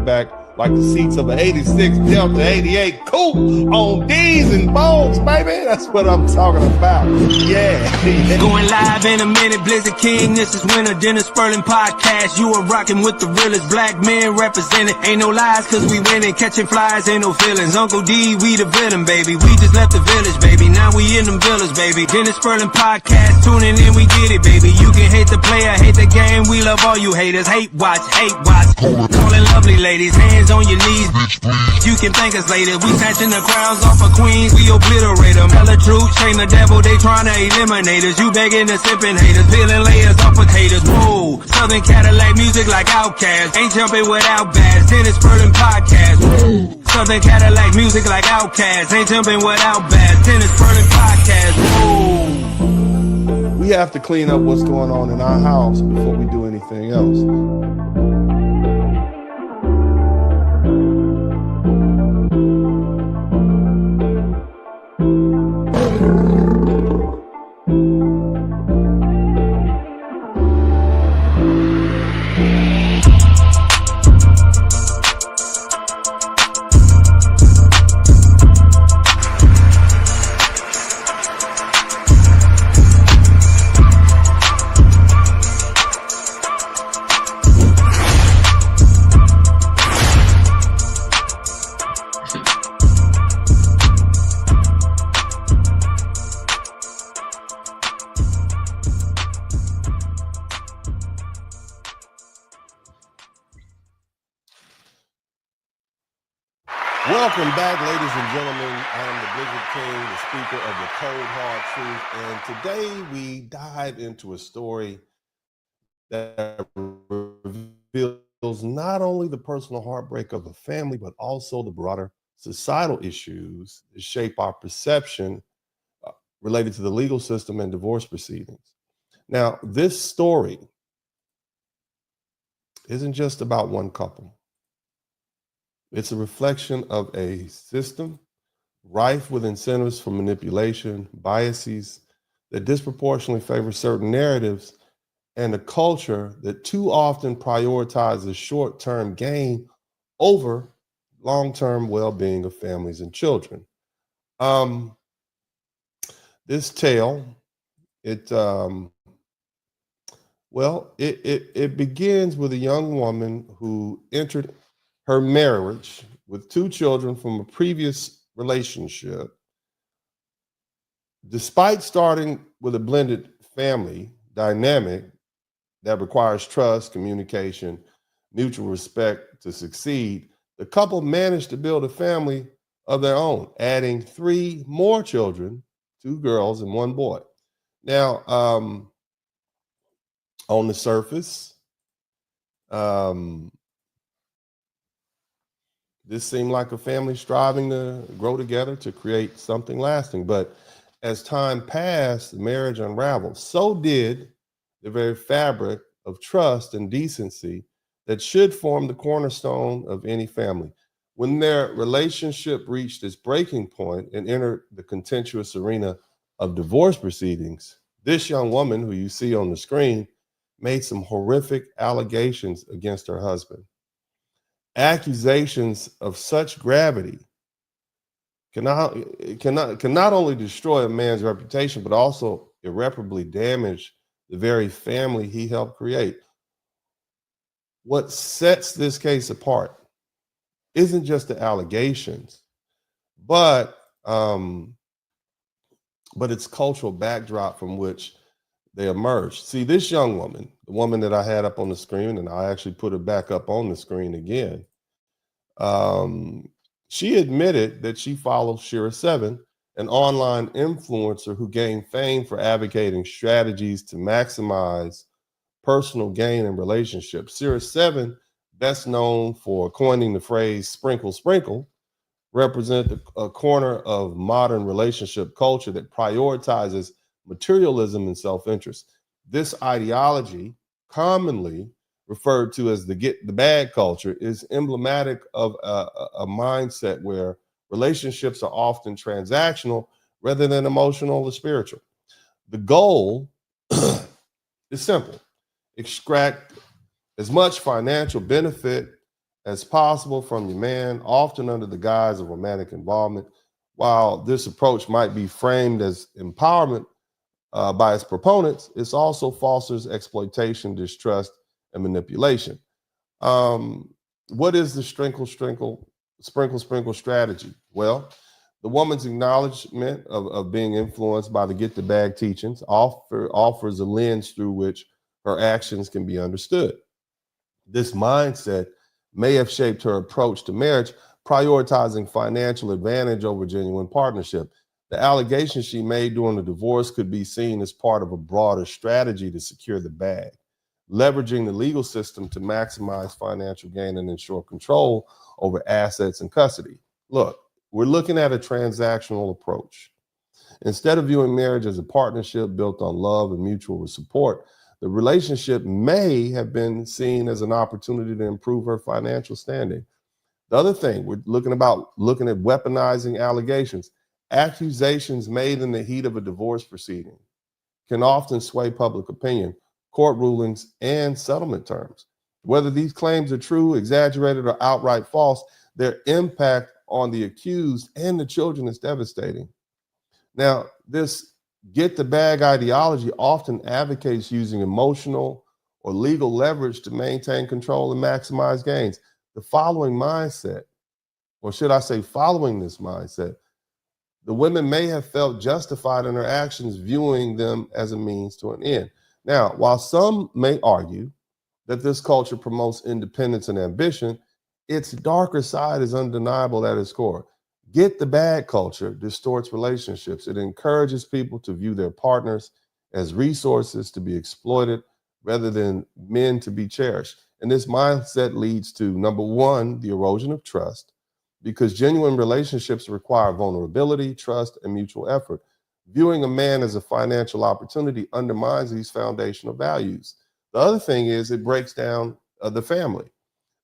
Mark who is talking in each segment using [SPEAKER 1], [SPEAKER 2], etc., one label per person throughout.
[SPEAKER 1] back like the seats of an 86 Delta 88 coupe on D's and Bones, baby. That's what I'm talking about. Yeah.
[SPEAKER 2] Going live in a minute, Blizzard King. This is Winter Dennis Sperling Podcast. You are rocking with the realest black men represented. Ain't no lies, cause we winning. Catching flies, ain't no feelings. Uncle D, we the villain, baby. We just left the village, baby. Now we in them villas, baby. Dennis Sperling Podcast, tuning in, we get it, baby. You can hate the player, hate the game. We love all you haters. Hate watch, hate watch. Calling lovely ladies, hands on your knees, bitch, please. You can thank us later. We snatching the crowns off of queens, we obliterate them. Tell the truth, shame the devil, they trying to eliminate us. You begging the sipping haters, peeling layers off potatoes. Whoa, Southern Cadillac music like Outkast. Ain't jumping without bass. Dennis Sperling Podcast. Whoa. Southern Cadillac music like Outkast. Ain't jumping without bass. Dennis Sperling Podcast. Whoa.
[SPEAKER 1] We have to clean up what's going on in our house before we do anything else. Welcome back, ladies and gentlemen. I am the Blizzard King, the speaker of the Cold Hard Truth, and today we dive into a story that reveals not only the personal heartbreak of a family, but also the broader societal issues that shape our perception related to the legal system and divorce proceedings. Now, this story isn't just about one couple. It's a reflection of a system rife with incentives for manipulation, biases that disproportionately favor certain narratives, and a culture that too often prioritizes short-term gain over long-term well-being of families and children. This tale, it begins with a young woman who entered her marriage with 2 children from a previous relationship. Despite starting with a blended family dynamic that requires trust, communication, mutual respect to succeed, the couple managed to build a family of their own, adding 3 more children, 2 girls and 1 boy. Now, on the surface, this seemed like a family striving to grow together to create something lasting. But as time passed, the marriage unraveled. So did the very fabric of trust and decency that should form the cornerstone of any family. When their relationship reached its breaking point and entered the contentious arena of divorce proceedings, this young woman, who you see on the screen, made some horrific allegations against her husband. Accusations of such gravity can not only destroy a man's reputation, but also irreparably damage the very family he helped create. What sets this case apart isn't just the allegations, but its cultural backdrop from which they emerged. See, this young woman, the woman that I had up on the screen, and I actually put her back up on the screen again, she admitted that she follows Shira 7, an online influencer who gained fame for advocating strategies to maximize personal gain in relationships. Shira 7, best known for coining the phrase sprinkle, sprinkle, represent a corner of modern relationship culture that prioritizes materialism and self-interest. This ideology, commonly referred to as the get the bag culture, is emblematic of a mindset where relationships are often transactional rather than emotional or spiritual. The goal is simple: extract as much financial benefit as possible from your man, often under the guise of romantic involvement. While this approach might be framed as empowerment by its proponents, it also fosters exploitation, distrust, and manipulation. Um, what is the sprinkle, sprinkle strategy? Well, the woman's acknowledgement of being influenced by the get the bag teachings offers a lens through which her actions can be understood. This mindset may have shaped her approach to marriage, prioritizing financial advantage over genuine partnership. The allegations she made during the divorce could be seen as part of a broader strategy to secure the bag, leveraging the legal system to maximize financial gain and ensure control over assets and custody. Look, we're looking at a transactional approach. Instead of viewing marriage as a partnership built on love and mutual support, the relationship may have been seen as an opportunity to improve her financial standing. The other thing, we're looking at weaponizing allegations. Accusations made in the heat of a divorce proceeding can often sway public opinion, court rulings, and settlement terms. Whether these claims are true, exaggerated, or outright false, their impact on the accused and the children is devastating. Now, this get the bag ideology often advocates using emotional or legal leverage to maintain control and maximize gains. The following mindset, or should I say, following this mindset, the women may have felt justified in their actions, viewing them as a means to an end. Now, while some may argue that this culture promotes independence and ambition, its darker side is undeniable at its core. Get the bag culture distorts relationships. It encourages people to view their partners as resources to be exploited rather than men to be cherished. And this mindset leads to, number one, the erosion of trust, because genuine relationships require vulnerability, trust, and mutual effort. Viewing a man as a financial opportunity undermines these foundational values. The other thing is it breaks down the family.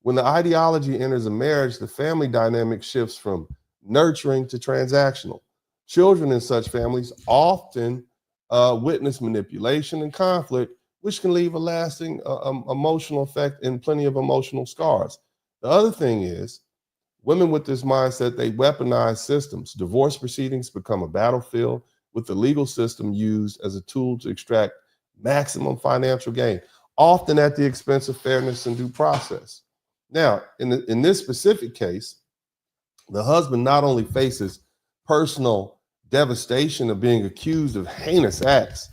[SPEAKER 1] When the ideology enters a marriage, the family dynamic shifts from nurturing to transactional. Children in such families often witness manipulation and conflict, which can leave a lasting emotional effect and plenty of emotional scars. The other thing is, women with this mindset, they weaponize systems. Divorce proceedings become a battlefield with the legal system used as a tool to extract maximum financial gain, often at the expense of fairness and due process. Now, in this specific case, the husband not only faces personal devastation of being accused of heinous acts,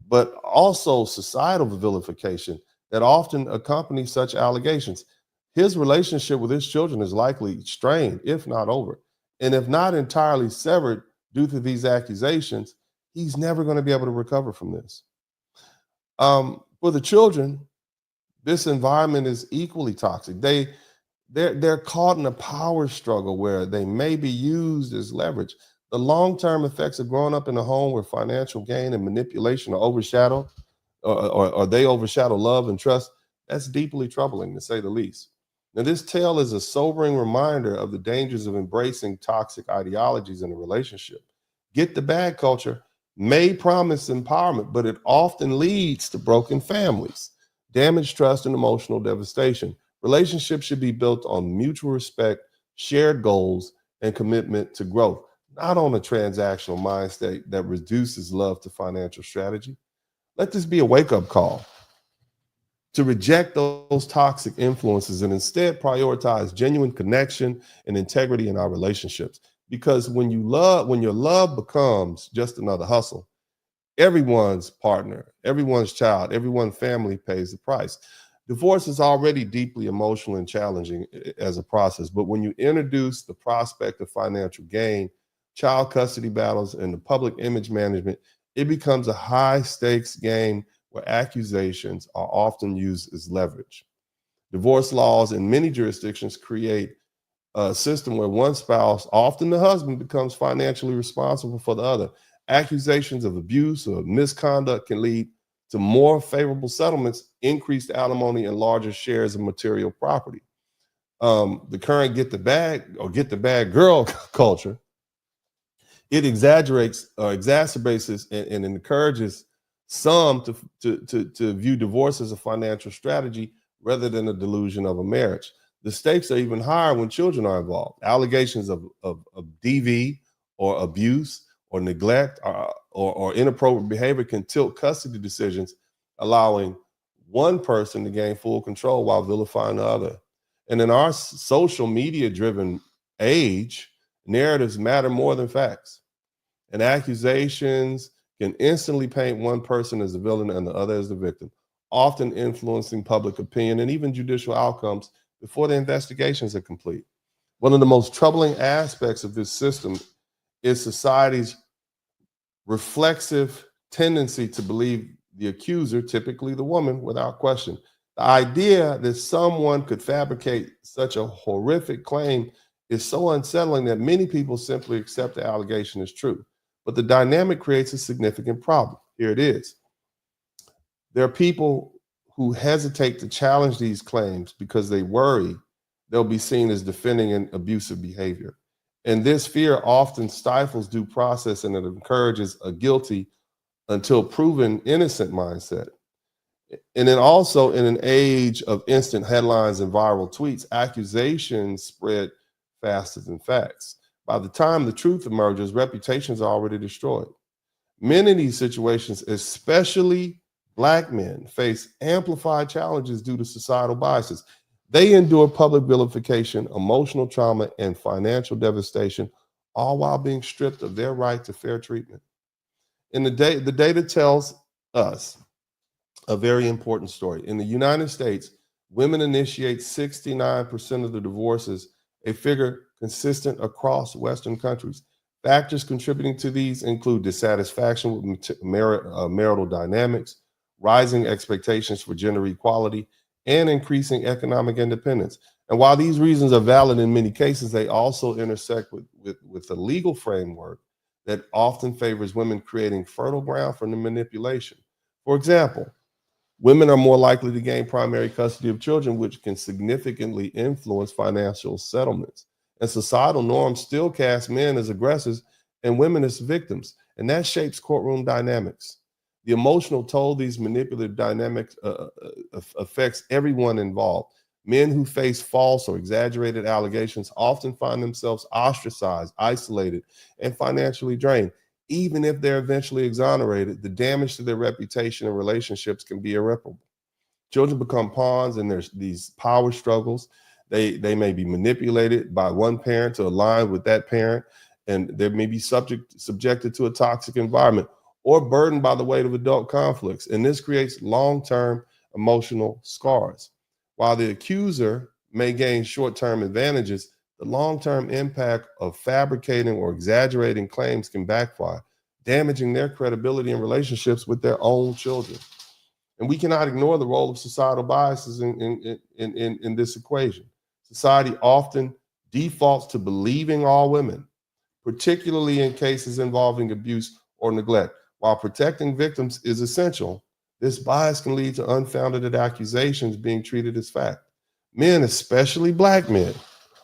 [SPEAKER 1] but also societal vilification that often accompanies such allegations. His relationship with his children is likely strained, if not over. And if not entirely severed due to these accusations, he's never going to be able to recover from this. For the children, this environment is equally toxic. They're caught in a power struggle where they may be used as leverage. The long-term effects of growing up in a home where financial gain and manipulation are overshadowed, or they overshadow love and trust, that's deeply troubling, to say the least. Now, this tale is a sobering reminder of the dangers of embracing toxic ideologies in a relationship. Get the bag culture may promise empowerment, but it often leads to broken families, damaged trust, and emotional devastation. Relationships should be built on mutual respect, shared goals, and commitment to growth, not on a transactional mindset that reduces love to financial strategy. Let this be a wake-up call to reject those toxic influences and instead prioritize genuine connection and integrity in our relationships. Because when your love becomes just another hustle, everyone's partner, everyone's child, everyone's family pays the price. Divorce is already deeply emotional and challenging as a process, but when you introduce the prospect of financial gain, child custody battles, and the public image management, it becomes a high-stakes game where accusations are often used as leverage. Divorce laws in many jurisdictions create a system where one spouse, often the husband, becomes financially responsible for the other. Accusations of abuse or misconduct can lead to more favorable settlements, increased alimony, and larger shares of material property. The current get the bag or get the bag girl culture, it exaggerates or exacerbates this and encourages some to view divorce as a financial strategy rather than a delusion of a marriage. The stakes are even higher when children are involved. Allegations of DV or abuse or neglect or inappropriate behavior can tilt custody decisions, allowing one person to gain full control while vilifying the other. And in our social media driven age, narratives matter more than facts. And accusations can instantly paint one person as the villain and the other as the victim, often influencing public opinion and even judicial outcomes before the investigations are complete. One of the most troubling aspects of this system is society's reflexive tendency to believe the accuser, typically the woman, without question. The idea that someone could fabricate such a horrific claim is so unsettling that many people simply accept the allegation as true. But the dynamic creates a significant problem. Here it is. There are people who hesitate to challenge these claims because they worry they'll be seen as defending an abusive behavior. And this fear often stifles due process and it encourages a guilty until proven innocent mindset. And then also in an age of instant headlines and viral tweets, accusations spread faster than facts. By the time the truth emerges, reputations are already destroyed. Men in these situations, especially Black men, face amplified challenges due to societal biases. They endure public vilification, emotional trauma, and financial devastation, all while being stripped of their right to fair treatment. And the data tells us a very important story. In the United States, women initiate 69% of the divorces, a figure consistent across Western countries. Factors contributing to these include dissatisfaction with marital dynamics, rising expectations for gender equality, and increasing economic independence. And while these reasons are valid in many cases, they also intersect with the legal framework that often favors women, creating fertile ground for manipulation. For example, women are more likely to gain primary custody of children, which can significantly influence financial settlements. And societal norms still cast men as aggressors and women as victims, and that shapes courtroom dynamics. The emotional toll these manipulative dynamics affects everyone involved. Men who face false or exaggerated allegations often find themselves ostracized, isolated, and financially drained. Even if they're eventually exonerated, the damage to their reputation and relationships can be irreparable. Children become pawns in these power struggles. They may be manipulated by one parent to align with that parent, and they may be subjected to a toxic environment or burdened by the weight of adult conflicts. And this creates long-term emotional scars. While the accuser may gain short-term advantages, the long-term impact of fabricating or exaggerating claims can backfire, damaging their credibility in relationships with their own children. And we cannot ignore the role of societal biases in this equation. Society often defaults to believing all women, particularly in cases involving abuse or neglect. While protecting victims is essential, this bias can lead to unfounded accusations being treated as fact. Men, especially Black men,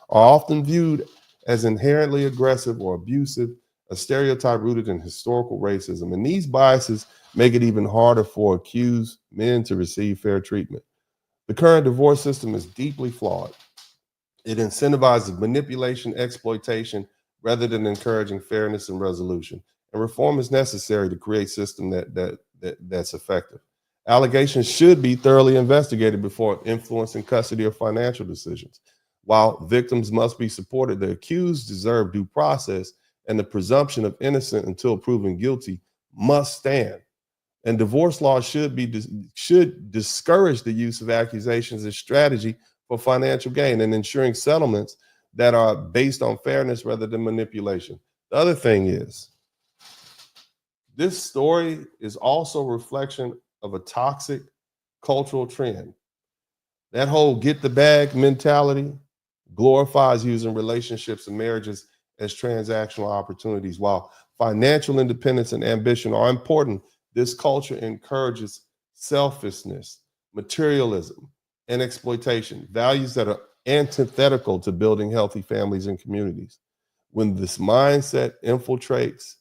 [SPEAKER 1] are often viewed as inherently aggressive or abusive, a stereotype rooted in historical racism. And these biases make it even harder for accused men to receive fair treatment. The current divorce system is deeply flawed. It incentivizes manipulation, exploitation, rather than encouraging fairness and resolution. And reform is necessary to create a system that's effective. Allegations should be thoroughly investigated before influencing custody or financial decisions. While victims must be supported, the accused deserve due process, and the presumption of innocence until proven guilty must stand. And divorce law should discourage the use of accusations as strategy for financial gain and ensuring settlements that are based on fairness rather than manipulation. The other thing is, this story is also a reflection of a toxic cultural trend. That whole get the bag mentality glorifies using relationships and marriages as transactional opportunities. While financial independence and ambition are important, this culture encourages selfishness, materialism, and exploitation, values that are antithetical to building healthy families and communities. When this mindset infiltrates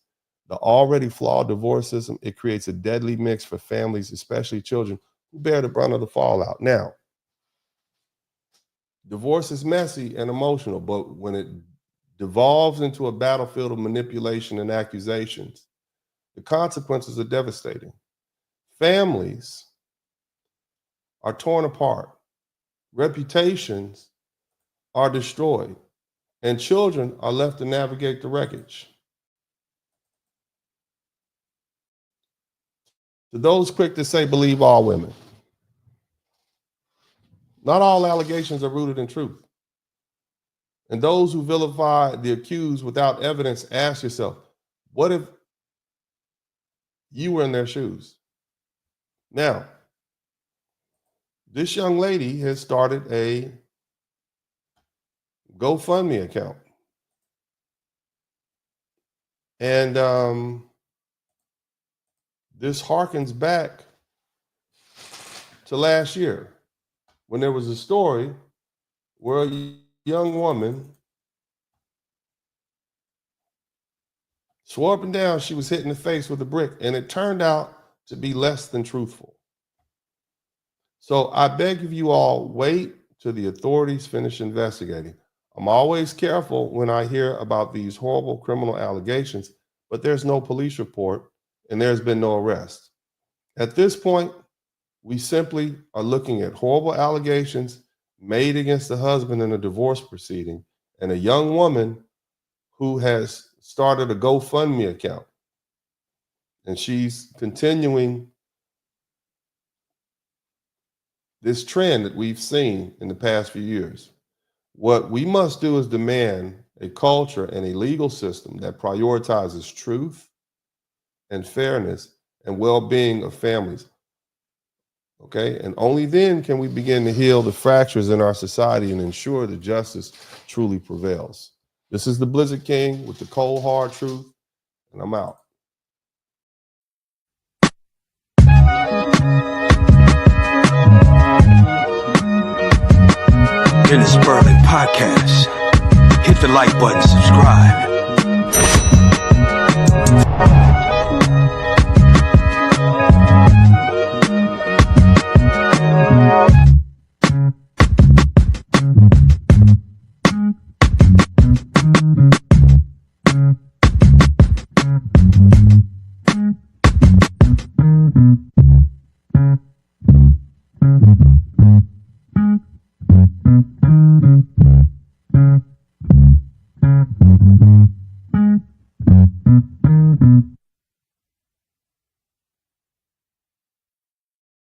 [SPEAKER 1] the already flawed divorce system, it creates a deadly mix for families, especially children, who bear the brunt of the fallout. Now, Divorce is messy and emotional, but when it devolves into a battlefield of manipulation and accusations, the consequences are devastating. Families are torn apart, reputations are destroyed, and children are left to navigate the wreckage. To those quick to say, believe all women, not all allegations are rooted in truth. And those who vilify the accused without evidence, ask yourself, what if you were in their shoes? Now, this young lady has started a GoFundMe account. And this harkens back to last year when there was a story where a young woman swore up and down she was hit in the face with a brick, and it turned out to be less than truthful. So I beg of you all, wait till the authorities finish investigating. I'm always careful when I hear about these horrible criminal allegations, but there's no police report and there's been no arrest. At this point, we simply are looking at horrible allegations made against the husband in a divorce proceeding and a young woman who has started a GoFundMe account. And she's continuing this trend that we've seen in the past few years. What we must do is demand a culture and a legal system that prioritizes truth and fairness and well-being of families. Okay, and only then can we begin to heal the fractures in our society and ensure that justice truly prevails. This is the Blizzard King with the cold, hard truth, and I'm out.
[SPEAKER 2] Dennis Sperling Podcast. Hit the like button, subscribe.